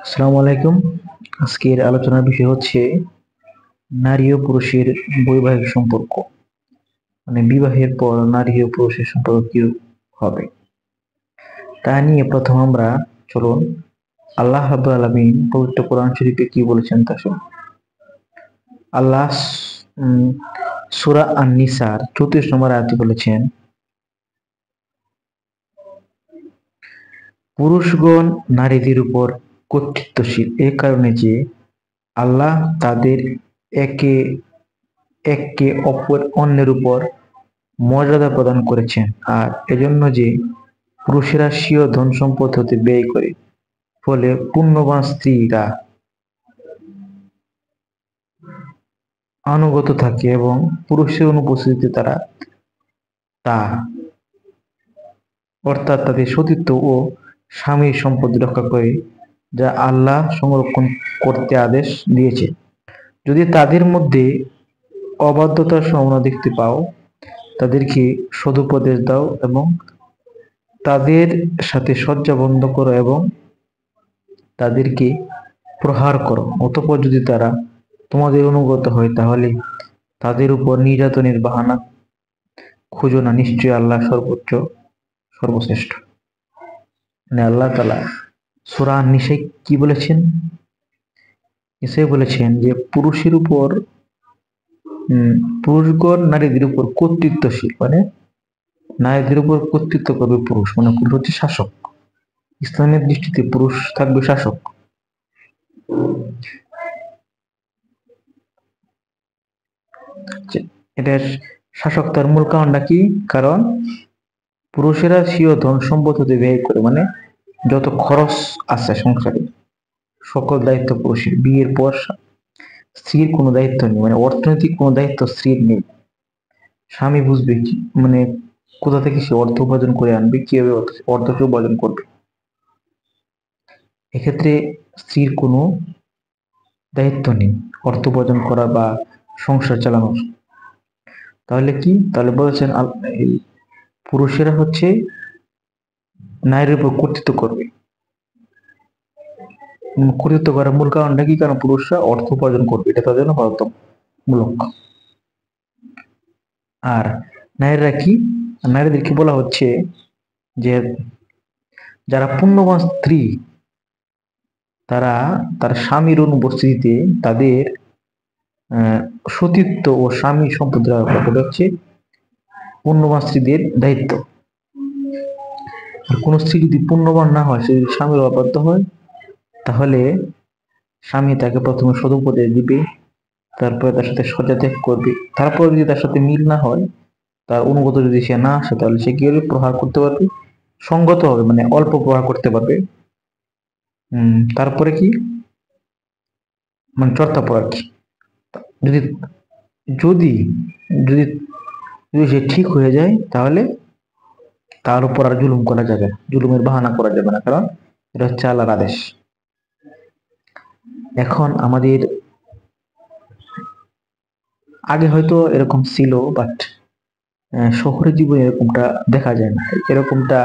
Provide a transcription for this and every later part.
আসসালামু আলাইকুম। আজকের আলোচনার বিষয় হচ্ছে নারী ও পুরুষের বৈবাহিক সম্পর্ক। মানে বিবাহের পর নারী ও পুরুষের সম্পর্ক কি হবে তা নিয়ে প্রথম আমরা চলুন আল্লাহ রাব্বুল আলামিন পবিত্র কোরআন শরীফে কি বলেছেন তা শুনুন। আল্লাহ সূরা আন-নিসার 34 নম্বর আয়াতে বলেছেন, পুরুষগণ নারীদের উপর কর্তৃত্বশীল এ কারণে যে আল্লাহ তাদের একে একে অপর অন্যের উপর মর্যাদা প্রদান করেছেন, আর এজন্য যে পুরুষেরা স্বীয় ধন সম্পদ হতে ব্যয় করে, ফলে পুণ্যবান স্ত্রীরা আনুগত থাকে এবং পুরুষের অনুপস্থিতিতে তারা তা অর্থাৎ তাদের সতীত্ব ও স্বামীর সম্পদ রক্ষা করে, যা আল্লাহ সংরক্ষণ করতে আদেশ দিয়েছে। যদি তাদের মধ্যে অবাধ্যতার সম্ভাবনা দেখতে পাও, তাদেরকে সদুপদেশ দাও এবং তাদের সাথে শয্যা বন্ধ করো এবং তাদেরকে প্রহার করো। অতঃপর যদি তারা তোমাদের অনুগত হয়, তাহলে তাদের উপর নির্যাতনের বাহানা খুঁজো না, নিশ্চয়ই আল্লাহ সর্বশ্রেষ্ঠ। মানে আল্লাহ তাআলা সূরা নিসায় কি বলেছেন? নিসায় বলেছেন যে পুরুষের উপর পুরুষগণ নারীদের উপর কর্তৃত্বশীল, মানে নারীদের উপর কর্তৃত্ব করবে পুরুষ, মানে পুরুষ হচ্ছে শাসক। ইসলামের দৃষ্টিতে পুরুষ থাকবে শাসক। এটার শাসক তার মূল কারণটা কি? কারণ পুরুষেরা স্বীয় ধন সম্পদ হতে ব্যয় করে, মানে যত খরচ আছে সংসারে সকল দায়িত্ব পুরুষের। বিয়ের পর স্ত্রীর কোনো দায়িত্ব নেই, মানে অর্থনৈতিক কোনো দায়িত্ব স্ত্রীর নেই। স্বামী বুঝবে কি মানে কোথা থেকে সে অর্থ উপার্জন করে আনবে, কিভাবে অর্থকে উপার্জন করবে। এক্ষেত্রে স্ত্রীর কোনো দায়িত্ব নেই অর্থ উপার্জন করা বা সংসার চালানোর। তাহলে কি? তাহলে বলেছেন এই পুরুষেরা হচ্ছে নারীর উপর কর্তৃত্ব করবে। কর্তৃত্ব করার মূল কারণটা কি? কারণ পুরুষরা অর্থ উপার্জন করবে, এটা তাদের জন্য বাধ্যতামূলক। আর নারীরা কি? নারীদেরকে বলা হচ্ছে যে যারা পুণ্যবান স্ত্রী, তারা তার স্বামীর অনুপস্থিতিতে তাদের সতীত্ব ও স্বামী সম্পদ রক্ষা করে, হচ্ছে পুণ্যবান স্ত্রীদের দায়িত্ব। আর কোন স্ত্রী যদি পুণ্যবান না হয়, সে যদি স্বামীর অবাধ্য হয়, তাহলে স্বামী তাকে প্রথমে সদুপদেশ দিবে, তারপরে তার সাথে শয্যা ত্যাগ করবে। তারপর যদি তার সাথে মিল না হয়, তার অনুগত যদি সে না আসে, তাহলে সে কি হবে? প্রহার করতে পারবে, সঙ্গত হবে, মানে অল্প প্রহার করতে পারবে। তারপরে কি? মানে চর্তাপর আর কি। যদি যদি যদি যদি সে ঠিক হয়ে যায়, তাহলে তার উপর আর জুলুম করা যাবে না, জুলুমের বাহানা করা যাবে না, কারণ এটা হচ্ছে আল্লাহর আদেশ। এখন আমাদের আগে হয়তো এরকম ছিল, বাট শহরের জীবনে এরকমটা দেখা যায় না। এরকমটা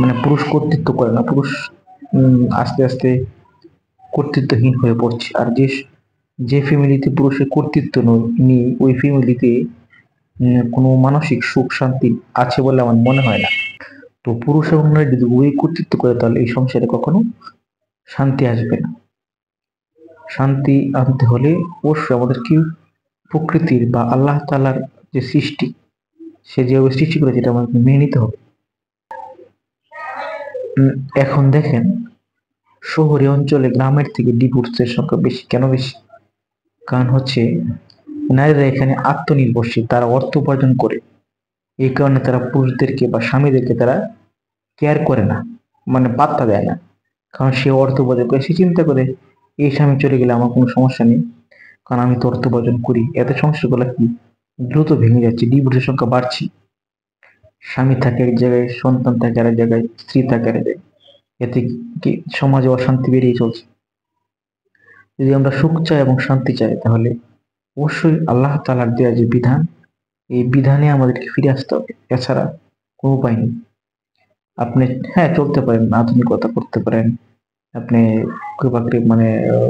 মানে পুরুষ কর্তৃত্ব করে না, পুরুষ আস্তে আস্তে কর্তৃত্বহীন হয়ে পড়ছে। আর যে যে ফ্যামিলিতে পুরুষের কর্তৃত্ব নেই, ওই ফ্যামিলিতে কোনো মানসিক সুখ শান্তি আছে বলে আমার মনে হয় না। তো পুরুষ এবং নারী যদি উভয়ই কর্তৃত্ব করে, তাহলে এই সংসারে কখনো শান্তি আসবে না। শান্তি আনতে হলে অবশ্যই আমাদেরকে প্রকৃতির বা আল্লাহ তাআলার যে সৃষ্টি, সে যেভাবে সৃষ্টি করেছে, এটা আমাদেরকে মেনে নিতে হবে। এখন দেখেন, শহরে অঞ্চলে গ্রামের থেকে ডিভোর্সের সংখ্যা বেশি। কেন বেশি? কারণ হচ্ছে নারীরা এখানে আত্মনির্ভরশীল, তারা অর্থ উপার্জন করে। এই কারণে তারা পুরুষদেরকে বা স্বামীদেরকে তারা কেয়ার করে না, মানে পাত্তা দেয় না। কারণ সে অর্থ উপার্জন করে, সে চিন্তা করে এই স্বামী চলে গেলে আমার কোনো সমস্যা নেই, কারণ আমি তো অর্থ উপার্জন করি। এতে সংসারগুলো কি দ্রুত ভেঙে যাচ্ছে, ডিভোর্সের সংখ্যা বাড়ছে। স্বামী থাকে এক জায়গায়, সন্তান থাকে আরেক জায়গায়, স্ত্রী থাকে আরেক জায়গায়। এতে কি সমাজে অশান্তি বেরিয়ে চলছে। যদি আমরা সুখ চাই এবং শান্তি চাই, তাহলে অবশ্যই আল্লাহ তাআলার দেওয়া যে বিধান, এই বিধানে আমাদেরকে ফিরে আসতে হবে। এছাড়া কোনো উপায় নেই। আপনি হ্যাঁ চলতে পারেন, আধুনিকতা করতে পারেন, আপনি কৃপাকৃপ মানে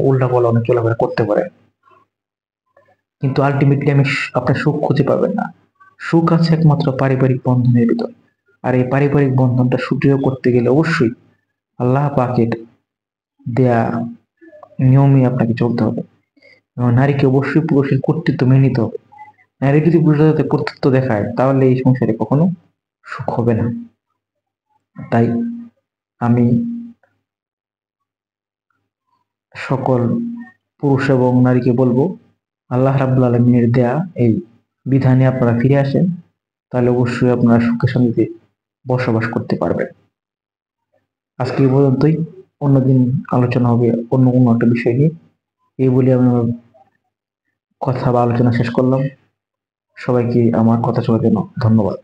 উল্টা পাল্টা অনেক চলাফেরা করতে পারেন, কিন্তু আলটিমেটলি আপনার সুখ খুঁজে পাবেন না। সুখ আছে একমাত্র পারিবারিক বন্ধনের ভিতর। আর এই পারিবারিক বন্ধনটা সুদৃঢ় করতে গেলে অবশ্যই আল্লাহ পাকের দেয়া নিয়মে আপনাকে চলতে হবে, এবং নারীকে অবশ্যই পুরুষের কর্তৃত্ব মেনে নিতে হবে। নারী যদি পুরুষের সাথে কর্তৃত্ব দেখায় তাহলে এই সংসারে কখনো সুখ হবে না। তাই আমি সকল পুরুষ এবং নারীকে বলবো, আল্লাহ রাব্বুল আলামিনের দেয়া এই বিধানে আপনারা ফিরে আসেন, তাহলে অবশ্যই আপনারা সুখে শান্তিতে বসবাস করতে পারবেন। আজকে এই পর্যন্তই, অন্যদিন আলোচনা হবে অন্য কোনো একটা বিষয় নিয়ে। এই বলে আমি আমার কথা বা আলোচনা শেষ করলাম। সবাইকে আমার কথা শোনার জন্য ধন্যবাদ।